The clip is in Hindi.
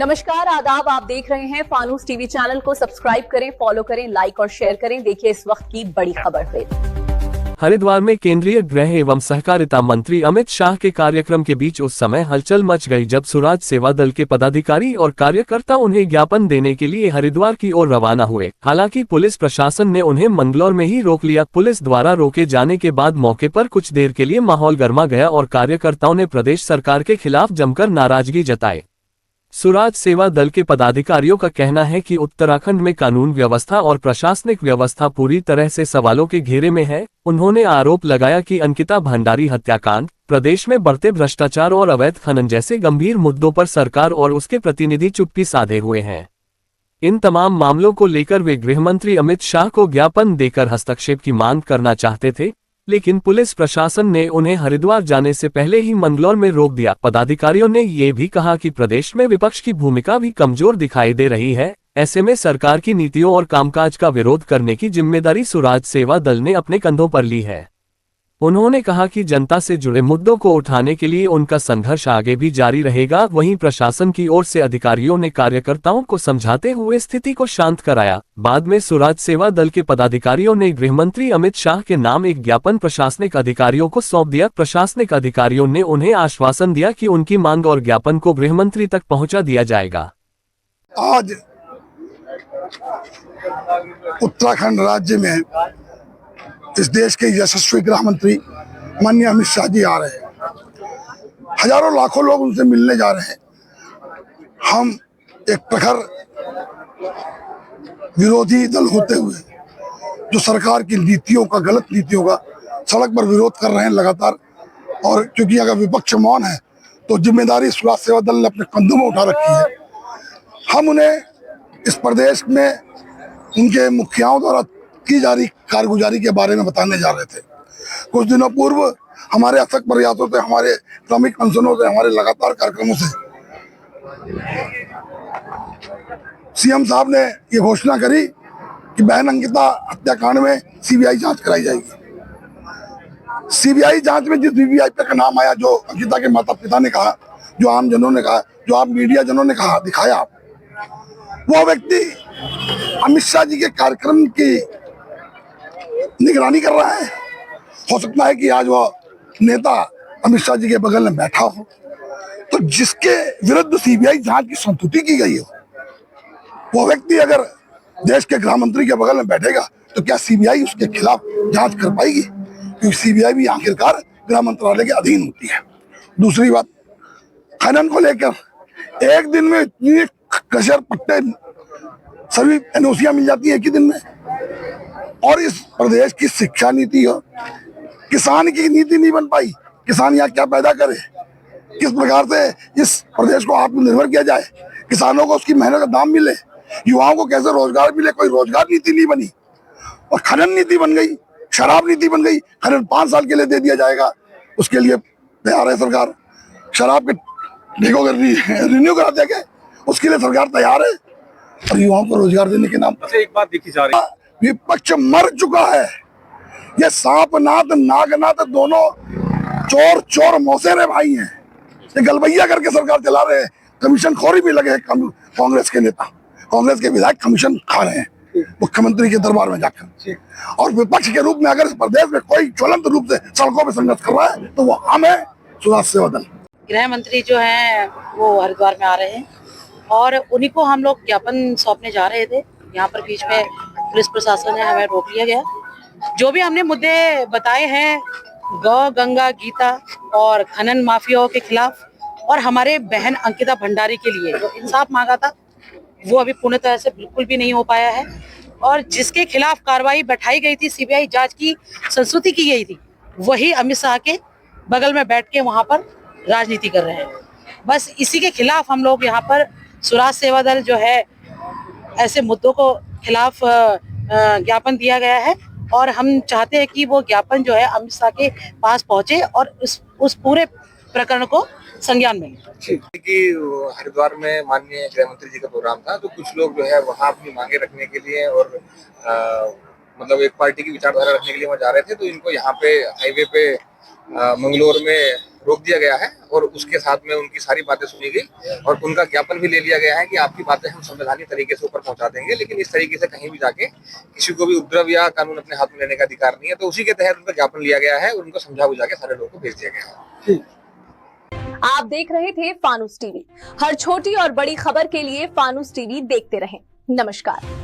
नमस्कार, आदाब। आप देख रहे हैं फानूस टीवी चैनल को सब्सक्राइब करें, फॉलो करें, लाइक और शेयर करें। देखिए इस वक्त की बड़ी खबर पे। हरिद्वार में केंद्रीय गृह एवं सहकारिता मंत्री अमित शाह के कार्यक्रम के बीच उस समय हलचल मच गई जब स्वराज सेवा दल के पदाधिकारी और कार्यकर्ता उन्हें ज्ञापन देने के लिए हरिद्वार की ओर रवाना हुए। हालांकि पुलिस प्रशासन ने उन्हें मंगलौर में ही रोक लिया। पुलिस द्वारा रोके जाने के बाद मौके पर कुछ देर के लिए माहौल गर्मा गया और कार्यकर्ताओं ने प्रदेश सरकार के खिलाफ जमकर नाराजगी जताई। स्वराज सेवा दल के पदाधिकारियों का कहना है कि उत्तराखंड में कानून व्यवस्था और प्रशासनिक व्यवस्था पूरी तरह से सवालों के घेरे में है। उन्होंने आरोप लगाया कि अंकिता भंडारी हत्याकांड, प्रदेश में बढ़ते भ्रष्टाचार और अवैध खनन जैसे गंभीर मुद्दों पर सरकार और उसके प्रतिनिधि चुप्पी साधे हुए हैं। इन तमाम मामलों को लेकर वे गृहमंत्री अमित शाह को ज्ञापन देकर हस्तक्षेप की मांग करना चाहते थे, लेकिन पुलिस प्रशासन ने उन्हें हरिद्वार जाने से पहले ही मंगलौर में रोक दिया। पदाधिकारियों ने ये भी कहा कि प्रदेश में विपक्ष की भूमिका भी कमजोर दिखाई दे रही है। ऐसे में सरकार की नीतियों और कामकाज का विरोध करने की जिम्मेदारी स्वराज सेवा दल ने अपने कंधों पर ली है। उन्होंने कहा कि जनता से जुड़े मुद्दों को उठाने के लिए उनका संघर्ष आगे भी जारी रहेगा। वहीं प्रशासन की ओर से अधिकारियों ने कार्यकर्ताओं को समझाते हुए स्थिति को शांत कराया। बाद में स्वराज सेवा दल के पदाधिकारियों ने गृहमंत्री अमित शाह के नाम एक ज्ञापन प्रशासनिक अधिकारियों को सौंप दिया। प्रशासनिक अधिकारियों ने उन्हें आश्वासन दिया कि उनकी मांग और ज्ञापन को गृहमंत्री तक पहुँचा दिया जाएगा। आज उत्तराखंड राज्य में इस देश के यशस्वी गृह मंत्री माननीय अमित शाह जी आ रहे हैं। हजारों लाखों लोग उनसे मिलने जा रहे हैं। हम एक प्रखर विरोधी दल होते हुए जो सरकार की नीतियों का, गलत नीतियों का सड़क पर विरोध कर रहे हैं लगातार, और क्योंकि अगर विपक्ष मौन है तो जिम्मेदारी स्वराज सेवा दल ने अपने कंधों में उठा रखी है। हम उन्हें इस प्रदेश में उनके मुखियाओं द्वारा की जा रही कारगुजारी के बारे में बताने जा रहे थे। कुछ दिनों पूर्व हमारे अथक प्रयासों से, हमारे क्रमिक अनशनों से, हमारे लगातार कार्यक्रमों से सीएम साहब ने ये घोषणा करी कि बहन अंकिता हत्याकांड में सीबीआई जांच कराई जाएगी। सीबीआई जांच में जिस वीवीआईपी का नाम आया, जो अंकिता के माता पिता ने कहा, जो आम जनों ने कहा, जो आप मीडिया जनों ने कहा, दिखाया, वो व्यक्ति अमित शाह जी के कार्यक्रम की निगरानी कर रहा है। हो सकता है कि आज वो नेता अमित शाह जी के बगल में बैठा हो, तो जिसके विरुद्ध सीबीआई जांच की संस्तुति की गई हो, वो व्यक्ति अगर देश के गृह मंत्री के बगल में बैठेगा तो क्या सीबीआई उसके खिलाफ जांच कर पाएगी? क्योंकि सीबीआई भी आखिरकार गृह मंत्रालय के अधीन होती है। दूसरी बात, खनन को लेकर एक दिन में इतनी कशर पट्टे सभी एनओसियां मिल जाती है एक ही दिन में। और इस प्रदेश की शिक्षा नीति हो, किसान की नीति नहीं बन पाई। किसान यहाँ क्या पैदा करे, किस प्रकार से इस प्रदेश को आत्मनिर्भर किया जाए, किसानों को उसकी मेहनत का दाम मिले, युवाओं को कैसे रोजगार मिले, कोई रोजगार नीति नहीं बनी। और खनन नीति बन गई, शराब नीति बन गई। खनन 5 साल के लिए दे दिया जाएगा, उसके लिए तैयार है सरकार। शराब के रिन्यू करा देंगे, उसके लिए सरकार तैयार है। और युवाओं को रोजगार देने के नाम पर एक बात देखी जा रही है, विपक्ष मर चुका है। ये सांपनाथ नागनाथ दोनों चोर चोर मौसेरे भाई हैं। ये गलबैया करके सरकार चला रहे हैं। कमीशन खोरी भी लगे हैं कांग्रेस के नेता, कांग्रेस के विधायक कमीशन खा रहे हैं मुख्यमंत्री के दरबार में जाकर। और विपक्ष के रूप में अगर इस प्रदेश में कोई ज्वलंत रूप से सड़कों पर संघर्ष कर रहा है तो वो हम है, स्वराज सेवा दल। गृह मंत्री जो है वो हरिद्वार में आ रहे हैं और उन्हीं को हम लोग ज्ञापन सौंपने जा रहे थे। यहाँ पर बीच में पुलिस प्रशासन ने हमें रोक लिया गया। जो भी हमने मुद्दे बताए हैं गौ, गंगा, गीता और खनन माफियाओं के खिलाफ और हमारे बहन अंकिता भंडारी के लिए जो इंसाफ मांगा था, वो अभी पूर्ण तरह से बिल्कुल भी नहीं हो पाया है। और जिसके खिलाफ कार्रवाई बैठाई गई थी, सीबीआई जांच की संस्तुति की गई थी, वही अमित शाह के बगल में बैठ के वहां पर राजनीति कर रहे हैं। बस इसी के खिलाफ हम लोग यहाँ पर स्वराज सेवा दल जो है, ऐसे मुद्दों को खिलाफ ज्ञापन दिया गया है और हम चाहते हैं कि वो ज्ञापन जो है अमित शाह के पास पहुंचे और उस पूरे प्रकरण को संज्ञान मिले। कि हरिद्वार में माननीय गृह मंत्री जी का प्रोग्राम था, तो कुछ लोग जो है वहाँ अपनी मांगे रखने के लिए और मतलब एक पार्टी की विचारधारा रखने के लिए वहाँ जा रहे थे, तो इनको यहाँ पे हाईवे पे मंगलौर में रोक दिया गया है और उसके साथ में उनकी सारी बातें सुनी गई और उनका ज्ञापन भी ले लिया गया है कि आपकी बातें हम संवैधानिक तरीके से ऊपर पहुंचा देंगे, लेकिन इस तरीके से कहीं भी जाके किसी को भी उपद्रव या कानून अपने हाथ में लेने का अधिकार नहीं है। तो उसी के तहत उनका ज्ञापन लिया गया है और उनको समझा बुझा के सारे लोगों को भेज दिया गया है। आप देख रहे थे फानूस टीवी। हर छोटी और बड़ी खबर के लिए फानूस टीवी देखते रहें। नमस्कार।